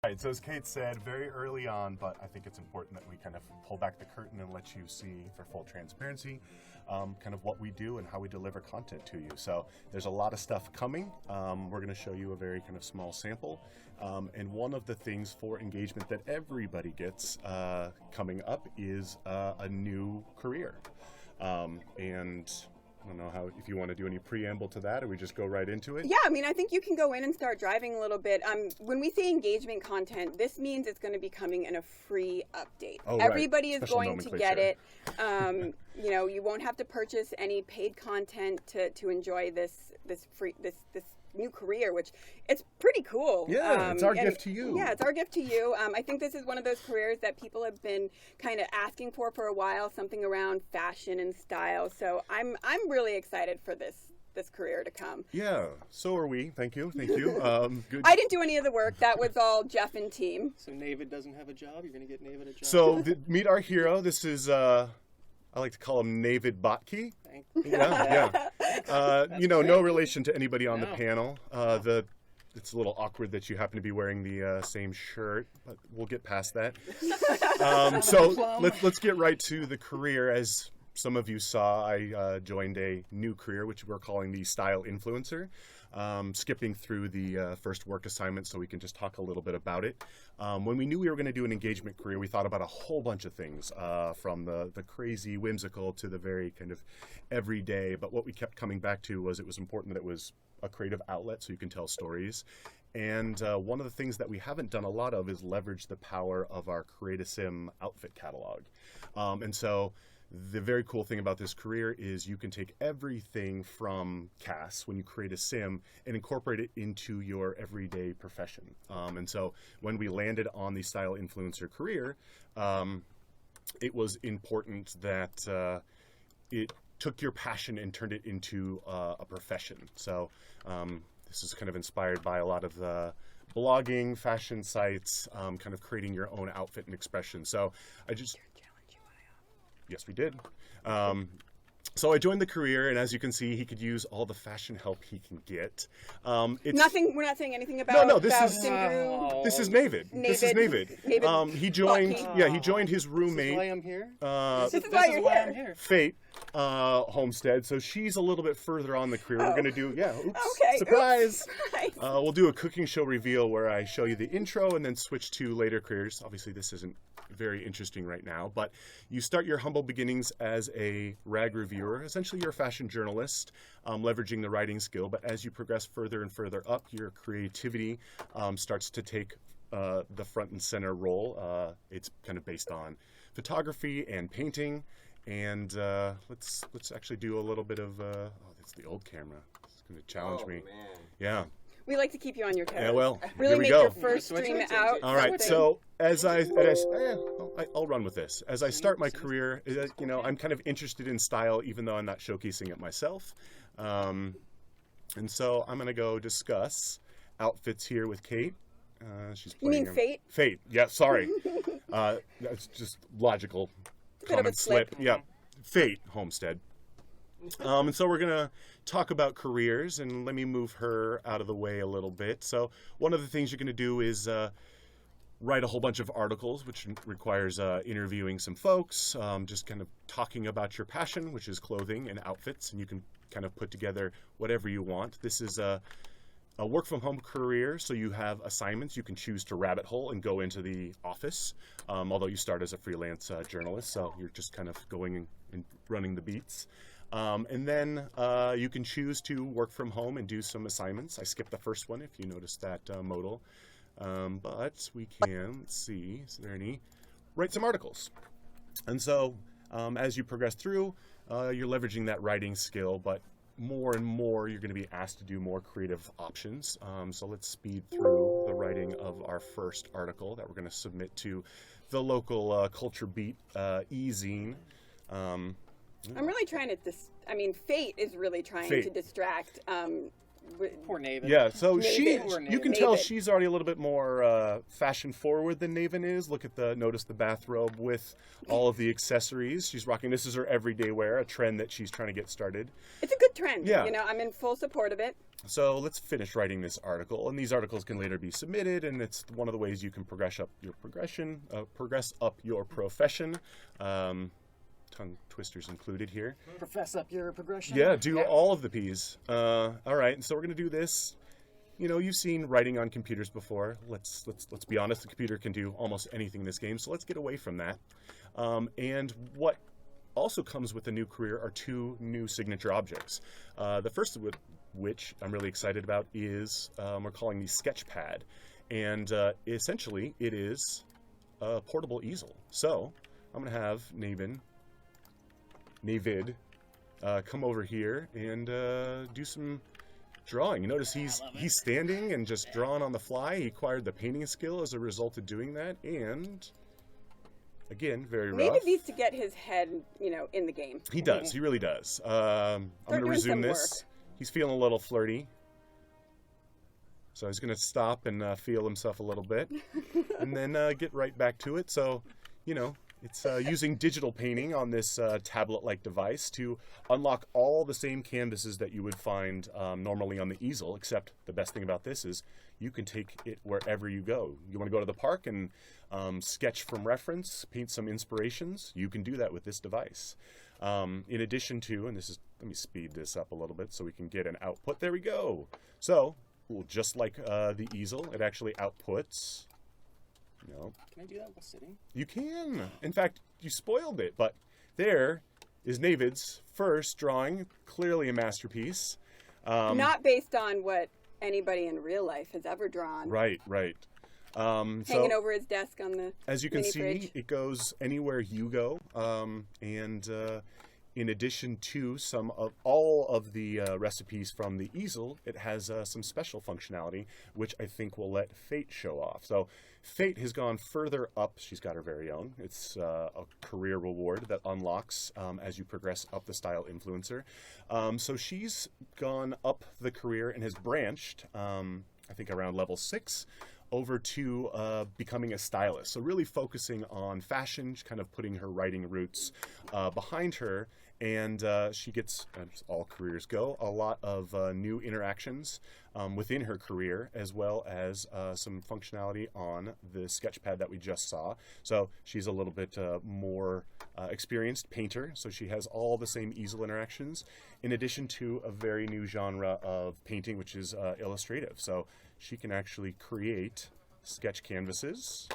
Right, so as Kate said, very early on, but I think it's important that we kind of pull back the curtain and let you see, for full transparency, kind of what we do and how we deliver content to you. So there's a lot of stuff coming. We're going to show you a very kind of small sample. And one of the things for engagement that everybody gets coming up is a new career. And I don't know if you want to do any preamble to that, or we just go right into it. Yeah, I mean, I think you can go in and start driving a little bit. When we say engagement content, this means it's going to be coming in a free update. Oh, Everybody right. is Special going to get it. You know, you won't have to purchase any paid content to enjoy this new career, which it's pretty cool. Yeah, it's our gift to you. Yeah, it's our gift to you. I think this is one of those careers that people have been kind of asking for a while, something around fashion and style. So I'm really excited for this career to come. Yeah, so are we. Thank you. Good. I didn't do any of the work. That was all Jeff and team. So Navid doesn't have a job? You're going to get Navid a job? So meet our hero. This is, I like to call him Navid Botke. Yeah. You know, no relation to anybody on the panel. It's a little awkward that you happen to be wearing the same shirt, but we'll get past that. So let's get right to the career. As some of you saw, I joined a new career, which we're calling the Style Influencer. Skipping through the first work assignment so we can just talk a little bit about it. When we knew we were going to do an engagement career, we thought about a whole bunch of things, from the crazy whimsical to the very kind of everyday. But what we kept coming back to was it was important that it was a creative outlet so you can tell stories. And one of the things that we haven't done a lot of is leverage the power of our Create-A-Sim outfit catalog. And so the very cool thing about this career is you can take everything from CAS when you create a sim and incorporate it into your everyday profession. And so when we landed on the Style Influencer career, it was important that it took your passion and turned it into a profession. So this is kind of inspired by a lot of the blogging, fashion sites, kind of creating your own outfit and expression. So Yes, we did. So I joined the career, and as you can see, he could use all the fashion help he can get. We're not saying anything about. No, this is Sindhu. This is Navid. This is Navid. He joined. Yeah, he joined his roommate. This is why I'm here. This is why I'm here. Fate Homestead. So she's a little bit further on the career. We're gonna do Okay. Surprise. Oops. We'll do a cooking show reveal where I show you the intro and then switch to later careers. Obviously, this isn't very interesting right now, but you start your humble beginnings as a rag reviewer. Essentially, you're a fashion journalist, leveraging the writing skill. But as you progress further and further up, your creativity starts to take the front and center role. It's kind of based on photography and painting. And let's actually do a little bit of. Oh, that's the old camera. It's going to challenge me. Man. Yeah. We like to keep you on your toes. Yeah, well, really here we make go. your first stream out. All right, something. so I'll run with this. As I start my career, you know, I'm kind of interested in style, even though I'm not showcasing it myself. And so I'm going to go discuss outfits here with Kate. She's You playing mean Fate? Fate, yeah, sorry. That's just logical. Bit of a Common slip. Yeah, Fate Homestead. And so we're going to talk about careers, and let me move her out of the way a little bit. So one of the things you're going to do is write a whole bunch of articles, which requires interviewing some folks, just kind of talking about your passion, which is clothing and outfits, and you can kind of put together whatever you want. This is a work from home career, so you have assignments. You can choose to rabbit hole and go into the office, although you start as a freelance journalist, so you're just kind of going and running the beats. And then you can choose to work from home and do some assignments. I skipped the first one if you noticed that modal. But we can, let's see, is there any? Write some articles. And so as you progress through, you're leveraging that writing skill, but more and more you're going to be asked to do more creative options. So let's speed through the writing of our first article that we're going to submit to the local Culture Beat e-zine. I'm really trying to. Fate is really trying to distract. Poor Navid. Yeah, so Navid. you can tell she's already a little bit more fashion forward than Naven is. Look at notice the bathrobe with all of the accessories she's rocking. This is her everyday wear, a trend that she's trying to get started. It's a good trend. Yeah. You know, I'm in full support of it. So let's finish writing this article, and these articles can later be submitted, and it's one of the ways you can progress up your profession. Tongue twisters included here. Profess up your progression. Yeah, do all of the P's. All right, so we're gonna do this. You know, you've seen writing on computers before. Let's be honest. The computer can do almost anything in this game, so let's get away from that. And what also comes with the new career are 2 new signature objects. The first of which I'm really excited about is we're calling the Sketchpad, and essentially it is a portable easel. So I'm gonna have Navid come over here and do some drawing. You notice he's standing and just drawing on the fly. He acquired the painting skill as a result of doing that, and again, very rough. Maybe needs to get his head, in the game. He does. He really does. I'm going to resume this. He's feeling a little flirty. So he's going to stop and feel himself a little bit and then get right back to it. So, it's using digital painting on this tablet-like device to unlock all the same canvases that you would find normally on the easel, except the best thing about this is you can take it wherever you go. You want to go to the park and sketch from reference, paint some inspirations, you can do that with this device. In addition to, and let me speed this up a little bit so we can get an output. There we go. So, just like the easel, it actually outputs. No. Can I do that while sitting? You can. In fact, you spoiled it. But there is Navid's first drawing, clearly a masterpiece. Not based on what anybody in real life has ever drawn. Right. Hanging over his desk on the as you can mini see, fridge. it goes anywhere you go. And in addition to all of the recipes from the easel, it has some special functionality, which I think will let Fate show off. So Fate has gone further up. She's got her very own. It's a career reward that unlocks as you progress up the style influencer. So she's gone up the career and has branched, I think around level 6, over to becoming a stylist. So really focusing on fashion, kind of putting her writing roots behind her. And she gets, as all careers go, a lot of new interactions within her career, as well as some functionality on the Sketchpad that we just saw. So she's a little bit more experienced painter, so she has all the same easel interactions, in addition to a very new genre of painting, which is illustrative. So she can actually create sketch canvases.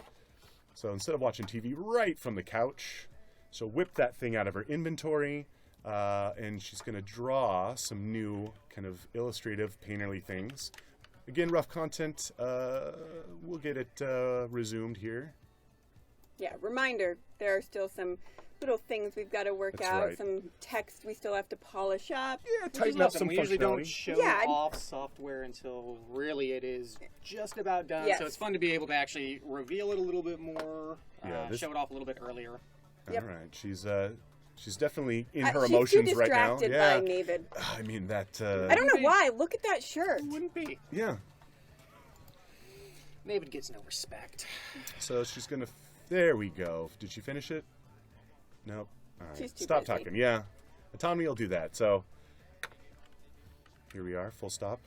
So instead of watching TV right from the couch, she'll whip that thing out of her inventory, and she's going to draw some new kind of illustrative, painterly things. Again, rough content. We'll get it resumed here. Yeah, reminder, there are still some little things we've got to work That's out, right. some text we still have to polish up. Yeah, tighten up some We usually don't functionality. show Yeah, off software until really it is just about done. Yes. So it's fun to be able to actually reveal it a little bit more, Yeah, show it off a little bit earlier. Yep. All right, she's definitely in her She's emotions too right now. distracted Yeah, by Navid. I mean that. I don't know why. Look at that shirt. Who wouldn't be? Yeah. David gets no respect. So she's gonna. There we go. Did she finish it? Nope. All right. She's too Stop busy. talking. Yeah, autonomy will do that. So here we are. Full stop.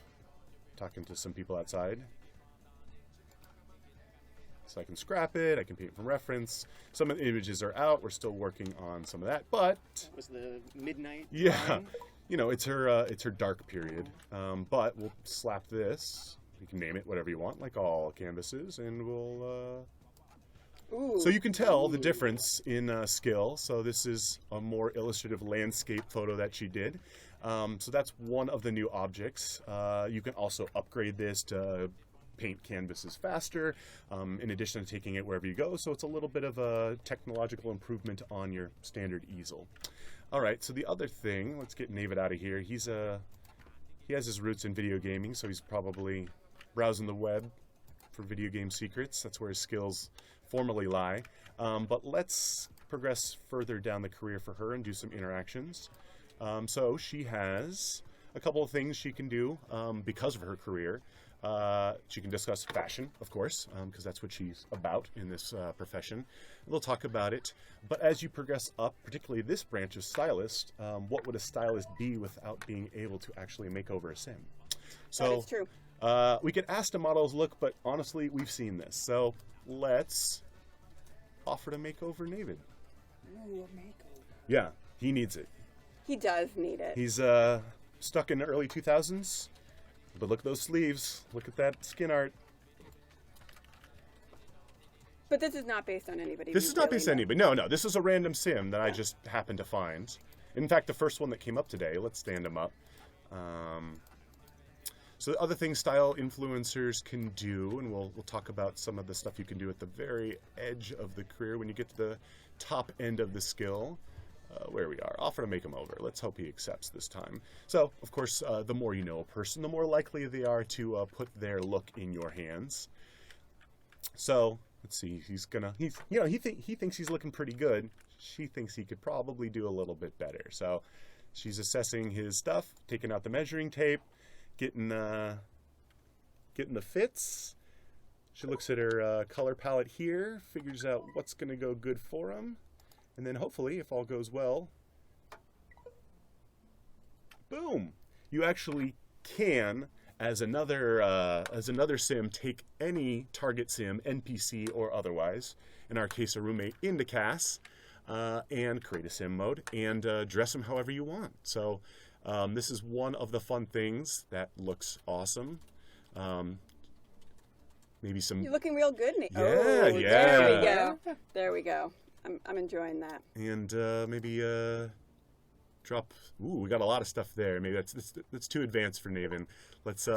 Talking to some people outside. So I can scrap it. I can paint from reference. Some of the images are out. We're still working on some of that, but It was the midnight. yeah, drawing. it's her dark period. But we'll slap this. You can name it whatever you want, like all canvases, and we'll. Ooh. So you can tell the difference in skill. So this is a more illustrative landscape photo that she did. So that's one of the new objects. You can also upgrade this to paint canvases faster, in addition to taking it wherever you go. So it's a little bit of a technological improvement on your standard easel. All right, so the other thing, let's get Navid out of here. He has his roots in video gaming, so he's probably browsing the web for video game secrets. That's where his skills formally lie. But let's progress further down the career for her and do some interactions. So she has a couple of things she can do because of her career. She can discuss fashion, of course, because that's what she's about in this profession. We'll talk about it. But as you progress up, particularly this branch of stylist, what would a stylist be without being able to actually make over a sim? So That is true. we could ask the models look, but honestly, we've seen this. So let's offer to make over Navid. Ooh, a makeover. Yeah, he needs it. He does need it. He's stuck in the early 2000s, but look at those sleeves. Look at that skin art. But this is not based on anybody. This we is not really based on know. anybody. No. This is a random sim that I just happened to find. In fact, the first one that came up today. Let's stand him up. So the other things style influencers can do, and we'll talk about some of the stuff you can do at the very edge of the career when you get to the top end of the skill. Where we are. Offer to make him over. Let's hope he accepts this time. So, of course, the more you know a person, the more likely they are to put their look in your hands. So, let's see. He thinks he's looking pretty good. She thinks he could probably do a little bit better. So, she's assessing his stuff, taking out the measuring tape, getting the fits. She looks at her color palette here, figures out what's going to go good for him. And then hopefully, if all goes well, boom! You actually can, as another sim, take any target sim, NPC or otherwise, in our case a roommate, into CAS, and create a sim mode, and dress them however you want. So this is one of the fun things that looks awesome. Maybe some... You're looking real good, Nate. Yeah, oh, yeah. There we go. There we go. I'm enjoying that. And maybe drop. Ooh, we got a lot of stuff there. Maybe that's too advanced for Naven. Let's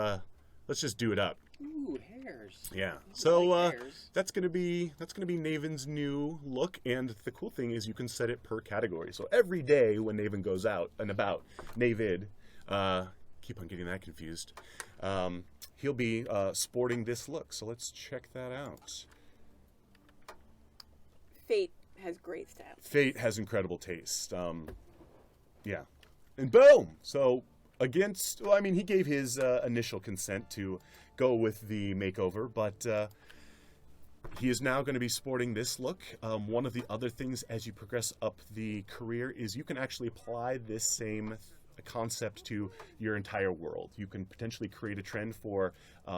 just do it up. Ooh, hairs. Yeah. I So like hairs. that's gonna be Naven's new look, and the cool thing is you can set it per category. So every day when Naven goes out and about, Navid, keep on getting that confused. He'll be sporting this look. So let's check that out. Fate has great style. Fate has incredible taste. Yeah. And boom! So, he gave his initial consent to go with the makeover, but he is now going to be sporting this look. One of the other things as you progress up the career is you can actually apply this same concept to your entire world. You can potentially create a trend for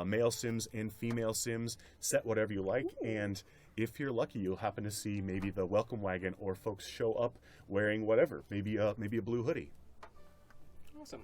male sims and female sims, set whatever you like, and if you're lucky, you'll happen to see maybe the welcome wagon or folks show up wearing whatever, maybe a blue hoodie. Awesome.